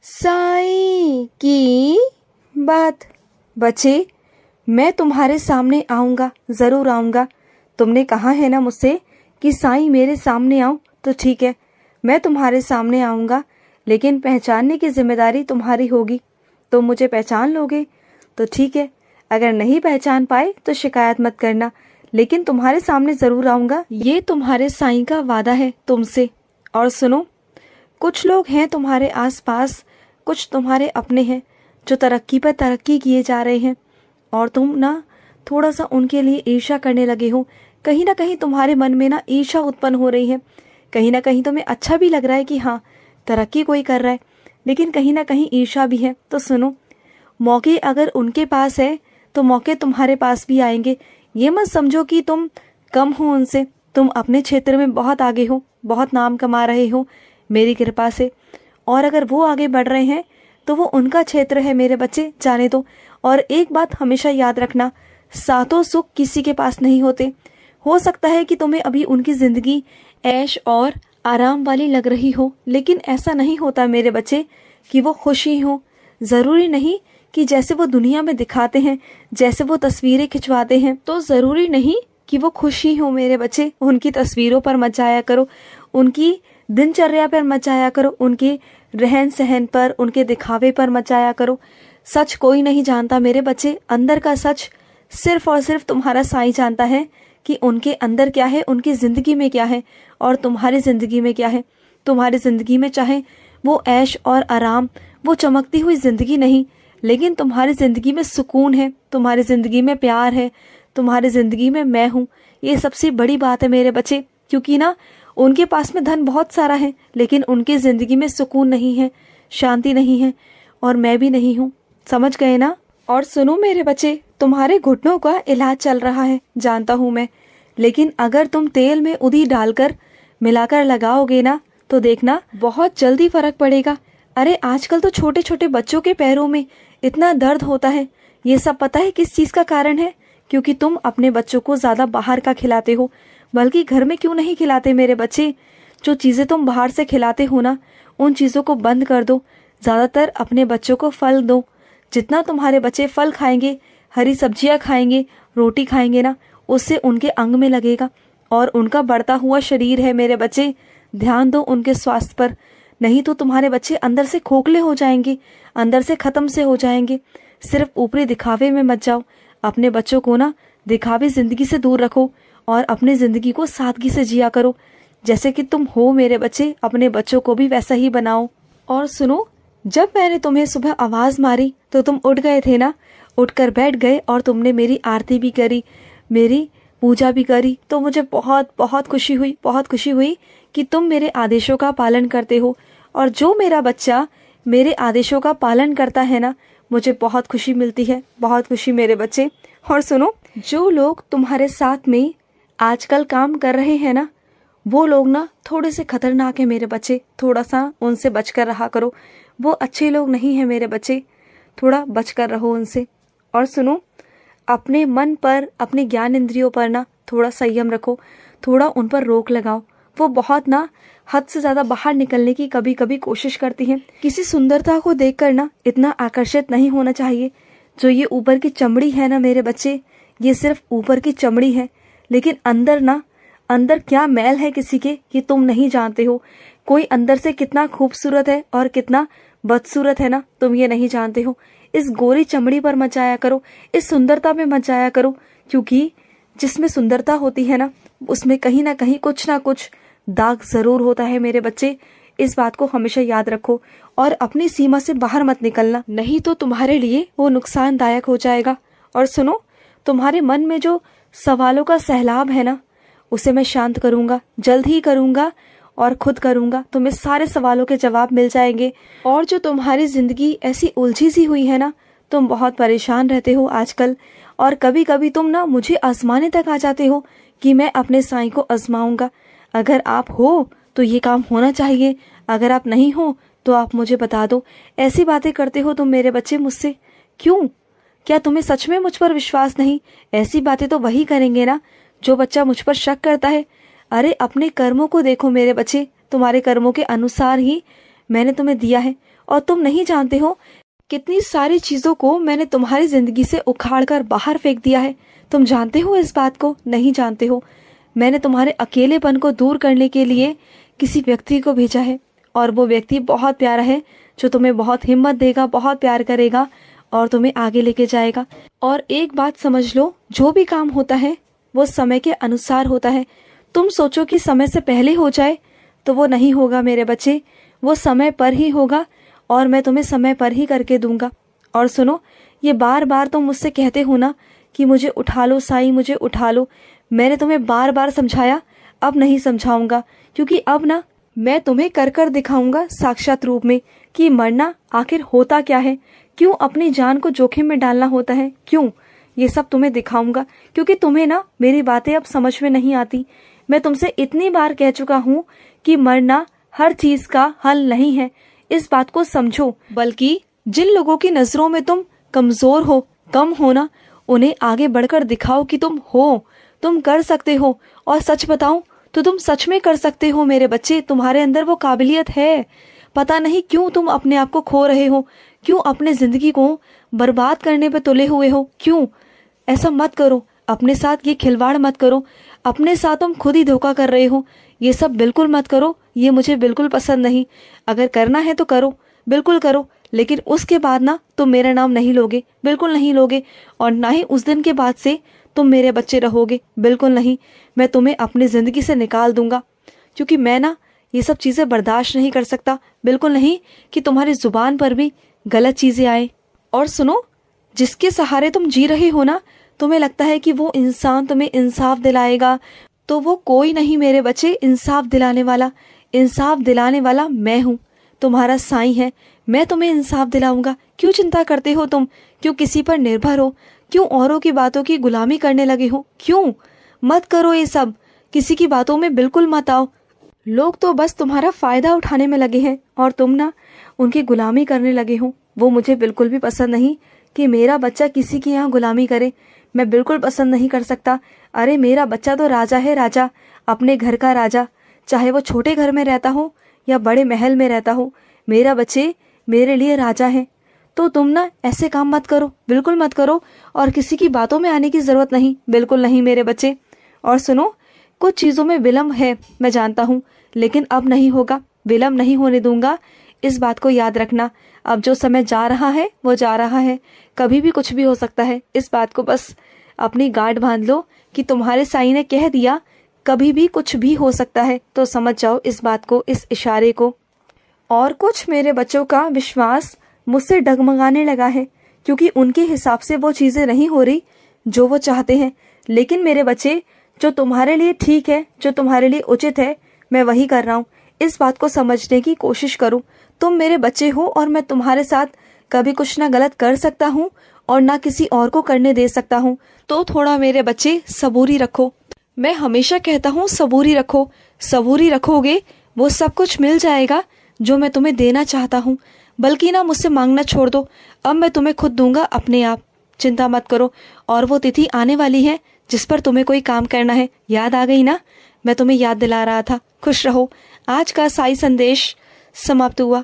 साईं की बात। बच्चे, मैं तुम्हारे सामने आऊंगा, जरूर आऊंगा। तुमने कहा है ना मुझसे कि साईं मेरे सामने आओ, तो ठीक है, मैं तुम्हारे सामने आऊंगा, लेकिन पहचानने की जिम्मेदारी तुम्हारी होगी। तुम मुझे पहचान लोगे तो ठीक है, अगर नहीं पहचान पाए तो शिकायत मत करना, लेकिन तुम्हारे सामने जरूर आऊंगा। ये तुम्हारे साईं का वादा है तुमसे। और सुनो, कुछ लोग हैं तुम्हारे आसपास, कुछ तुम्हारे अपने हैं जो तरक्की पर तरक्की किए जा रहे हैं, और तुम ना थोड़ा सा उनके लिए ईर्ष्या करने लगे हो। कहीं ना कहीं तुम्हारे मन में ना ईर्ष्या उत्पन्न हो रही है। कहीं ना कहीं तुम्हें अच्छा भी लग रहा है कि हाँ, तरक्की कोई कर रहा है, लेकिन कहीं ना कहीं ईर्ष्या भी है। तो सुनो, मौके अगर उनके पास है तो मौके तुम्हारे पास भी आएंगे। ये मत समझो कि तुम कम हो उनसे। तुम अपने क्षेत्र में बहुत आगे हो, बहुत नाम कमा रहे हो मेरी कृपा से, और अगर वो आगे बढ़ रहे हैं तो वो उनका क्षेत्र है मेरे बच्चे, जाने दो। और एक बात हमेशा याद रखना, सातों सुख किसी के पास नहीं होते। हो सकता है कि तुम्हें अभी उनकी जिंदगी ऐश और आराम वाली लग रही हो, लेकिन ऐसा नहीं होता मेरे बच्चे कि वो खुशी हो। जरूरी नहीं कि जैसे वो दुनिया में दिखाते हैं, जैसे वो तस्वीरें खिंचवाते हैं, तो जरूरी नहीं कि वो खुशी हो मेरे बच्चे। उनकी तस्वीरों पर मत जाया करो, उनकी दिनचर्या पर मत जाया करो, उनके रहन सहन पर, उनके दिखावे पर मत जाया करो। सच कोई नहीं जानता मेरे बच्चे, अंदर का सच सिर्फ और सिर्फ तुम्हारा साईं जानता है कि उनके अंदर क्या है, उनकी जिंदगी में क्या है और तुम्हारी जिंदगी में क्या है। तुम्हारी जिंदगी में चाहे वो ऐश और आराम, वो चमकती हुई जिंदगी नहीं, लेकिन तुम्हारी जिंदगी में सुकून है, तुम्हारी जिंदगी में प्यार है, तुम्हारी जिंदगी में मैं हूँ। ये सबसे बड़ी बात है मेरे बच्चे, क्योंकि ना उनके पास में धन बहुत सारा है, लेकिन उनकी जिंदगी में सुकून नहीं है, शांति नहीं है, और मैं भी नहीं हूँ। समझ गए ना? और सुनो मेरे बच्चे, तुम्हारे घुटनों का इलाज चल रहा है, जानता हूँ मैं, लेकिन अगर तुम तेल में उदी डालकर मिलाकर लगाओगे ना, तो देखना बहुत जल्दी फर्क पड़ेगा। अरे आजकल तो छोटे छोटे बच्चों के पैरों में इतना दर्द होता है। ये सब पता है किस चीज का कारण है? क्योंकि तुम अपने बच्चों को ज्यादा बाहर का खिलाते हो, बल्कि घर में क्यों नहीं खिलाते मेरे बच्चे? जो चीजें तुम बाहर से खिलाते हो ना, उन चीजों को बंद कर दो। ज्यादातर अपने बच्चों को फल दो। जितना तुम्हारे बच्चे फल खाएंगे, हरी सब्जियां खाएंगे, रोटी खाएंगे ना, उससे उनके अंग में लगेगा, और उनका बढ़ता हुआ शरीर है मेरे बच्चे। ध्यान दो उनके स्वास्थ्य पर, नहीं तो तुम्हारे बच्चे अंदर से खोखले हो जाएंगे, अंदर से खत्म से हो जाएंगे। सिर्फ ऊपरी दिखावे में मत जाओ। अपने बच्चों को ना दिखावे जिंदगी से दूर रखो और अपनी जिंदगी को सादगी से जिया करो। जैसे कि तुम हो मेरे बच्चे, अपने बच्चों को भी वैसा ही बनाओ। और सुनो, जब मैंने तुम्हें सुबह आवाज मारी तो तुम उठ गए थे ना, उठकर बैठ गए और तुमने मेरी आरती भी करी, मेरी पूजा भी करी। तो मुझे बहुत बहुत खुशी हुई, बहुत खुशी हुई कि तुम मेरे आदेशों का पालन करते हो। और जो मेरा बच्चा मेरे आदेशों का पालन करता है ना, मुझे बहुत खुशी मिलती है, बहुत खुशी मेरे बच्चे। और सुनो, जो लोग तुम्हारे साथ में आजकल काम कर रहे हैं ना, वो लोग ना थोड़े से खतरनाक है मेरे बच्चे। थोड़ा सा उनसे बचकर रहा करो, वो अच्छे लोग नहीं है मेरे बच्चे, थोड़ा बचकर रहो उनसे। और सुनो, अपने मन पर, अपने ज्ञान इंद्रियों पर ना थोड़ा संयम रखो, थोड़ा उन पर रोक लगाओ। वो बहुत ना हद से ज्यादा बाहर निकलने की कभी कभी कोशिश करती हैं। किसी सुंदरता को देखकर ना इतना आकर्षित नहीं होना चाहिए। जो ये ऊपर की चमड़ी है ना मेरे बच्चे, ये सिर्फ ऊपर की चमड़ी है, लेकिन अंदर ना, अंदर क्या मैल है किसी के, ये तुम नहीं जानते हो। कोई अंदर से कितना खूबसूरत है और कितना बदसूरत है ना, तुम ये नहीं जानते हो। इस गोरी चमड़ी पर मत जाया करो, इस सुंदरता में मत जाया करो, क्योंकि जिसमें सुंदरता होती है ना, उसमें कहीं ना कहीं कुछ ना कुछ दाग जरूर होता है मेरे बच्चे। इस बात को हमेशा याद रखो और अपनी सीमा से बाहर मत निकलना, नहीं तो तुम्हारे लिए वो नुकसानदायक हो जाएगा। और सुनो, तुम्हारे मन में जो सवालों का सैलाब है ना, उसे मैं शांत करूंगा, जल्द ही करूंगा, और खुद करूंगा। तुम्हें सारे सवालों के जवाब मिल जाएंगे। और जो तुम्हारी जिंदगी ऐसी उलझी सी हुई है ना, तुम बहुत परेशान रहते हो आजकल, और कभी कभी तुम ना मुझे आजमाने तक आ जाते हो कि मैं अपने साईं को आजमाऊंगा। अगर आप हो तो ये काम होना चाहिए, अगर आप नहीं हो तो आप मुझे बता दो। ऐसी बातें करते हो तुम मेरे बच्चे मुझसे, क्यों? क्या तुम्हें सच में मुझ पर विश्वास नहीं? ऐसी बातें तो वही करेंगे ना जो बच्चा मुझ पर शक करता है। अरे अपने कर्मों को देखो मेरे बच्चे, तुम्हारे कर्मों के अनुसार ही मैंने तुम्हें दिया है, और तुम नहीं जानते हो कितनी सारी चीजों को मैंने तुम्हारी जिंदगी से उखाड़ कर बाहर फेंक दिया है। तुम जानते हो इस बात को? नहीं जानते हो। मैंने तुम्हारे अकेलेपन को दूर करने के लिए किसी व्यक्ति को भेजा है, और वो व्यक्ति बहुत प्यारा है, जो तुम्हें बहुत हिम्मत देगा, बहुत प्यार करेगा और तुम्हें आगे लेके जाएगा। और एक बात समझ लो, जो भी काम होता है वो समय के अनुसार होता है। तुम सोचो कि समय से पहले हो जाए तो वो नहीं होगा मेरे बच्चे, वो समय पर ही होगा और मैं तुम्हें समय पर ही करके दूंगा। और सुनो, ये बार बार तुम मुझसे कहते हो ना कि मुझे उठा लो साईं, मुझे उठा लो। मैंने तुम्हें बार बार समझाया, अब नहीं समझाऊंगा, क्योंकि अब ना मैं तुम्हें कर कर दिखाऊंगा साक्षात रूप में कि मरना आखिर होता क्या है, क्यों अपनी जान को जोखिम में डालना होता है, क्यों, ये सब तुम्हें दिखाऊंगा। क्योंकि तुम्हें ना मेरी बातें अब समझ में नहीं आती। मैं तुमसे इतनी बार कह चुका हूँ कि मरना हर चीज का हल नहीं है, इस बात को समझो। बल्कि जिन लोगों की नजरों में तुम कमजोर हो, कम हो ना, उन्हें आगे बढ़कर दिखाओ कि तुम हो, तुम कर सकते हो। और सच बताऊं तो तुम सच में कर सकते हो मेरे बच्चे, तुम्हारे अंदर वो काबिलियत है। पता नहीं क्यों तुम अपने आप को खो रहे हो, क्यों अपने जिंदगी को बर्बाद करने पे तुले हुए हो, क्यों? ऐसा मत करो, अपने साथ ये खिलवाड़ मत करो, अपने साथ तुम खुद ही धोखा कर रहे हो। ये सब बिल्कुल मत करो, ये मुझे बिल्कुल पसंद नहीं। अगर करना है तो करो, बिल्कुल करो, लेकिन उसके बाद ना तुम मेरा नाम नहीं लोगे, बिल्कुल नहीं लोगे। और ना ही उस दिन के बाद से तुम मेरे बच्चे रहोगे, बिल्कुल नहीं। मैं तुम्हें अपनी जिंदगी से निकाल दूंगा, क्योंकि मैं ना ये सब चीजें बर्दाश्त नहीं कर सकता, बिल्कुल नहीं, कि तुम्हारी जुबान पर भी गलत चीजें आए। और सुनो, जिसके सहारे तुम जी रहे हो ना, तुम्हें लगता है कि वो इंसान तुम्हें इंसाफ दिलाएगा, तो वो कोई नहीं मेरे बच्चे इंसाफ दिलाने वाला। इंसाफ दिलाने वाला मैं हूँ, तुम्हारा साईं है, मैं तुम्हें इंसाफ दिलाऊंगा। क्यों चिंता करते हो तुम? क्यों किसी पर निर्भर हो? क्यों औरों की बातों की गुलामी करने लगे हो? क्यों? मत करो ये सब, किसी की बातों में बिल्कुल मत आओ। लोग तो बस तुम्हारा फायदा उठाने में लगे हैं और तुम ना उनकी गुलामी करने लगे हो। वो मुझे बिल्कुल भी पसंद नहीं कि मेरा बच्चा किसी की यहाँ गुलामी करे, मैं बिल्कुल पसंद नहीं कर सकता। अरे मेरा बच्चा तो राजा है, राजा, अपने घर का राजा, चाहे वो छोटे घर में रहता हो या बड़े महल में रहता हो, मेरा बच्चे मेरे लिए राजा है। तो तुम ना ऐसे काम मत करो, बिल्कुल मत करो, और किसी की बातों में आने की जरूरत नहीं, बिल्कुल नहीं मेरे बच्चे। और सुनो, कुछ चीजों में विलम्ब है, मैं जानता हूँ, लेकिन अब नहीं होगा, विलम्ब नहीं होने दूंगा, इस बात को याद रखना। अब जो समय जा रहा है वो जा रहा है, कभी भी कुछ भी हो सकता है। इस बात को बस अपनी गांठ बांध लो कि तुम्हारे साईं ने कह दिया कभी भी कुछ भी हो सकता है, तो समझ जाओ इस बात को, इस इशारे को। और कुछ मेरे बच्चों का विश्वास मुझसे डगमगाने लगा है, क्योंकि उनके हिसाब से वो चीजें नहीं हो रही जो वो चाहते हैं। लेकिन मेरे बच्चे, जो तुम्हारे लिए ठीक है, जो तुम्हारे लिए उचित है, मैं वही कर रहा हूँ। इस बात को समझने की कोशिश करो। तुम मेरे बच्चे हो और मैं तुम्हारे साथ कभी कुछ ना गलत कर सकता हूँ और ना किसी और को करने दे सकता हूँ। तो थोड़ा मेरे बच्चे सबूरी रखो। मैं हमेशा कहता हूँ सबूरी रखो, सबूरी रखोगे वो सब कुछ मिल जाएगा जो मैं तुम्हें देना चाहता हूँ। बल्कि ना मुझसे मांगना छोड़ दो, अब मैं तुम्हें खुद दूंगा अपने आप, चिंता मत करो। और वो तिथि आने वाली है जिस पर तुम्हें कोई काम करना है, याद आ गई ना? मैं तुम्हें याद दिला रहा था। खुश रहो। आज का साई संदेश समाप्त हुआ।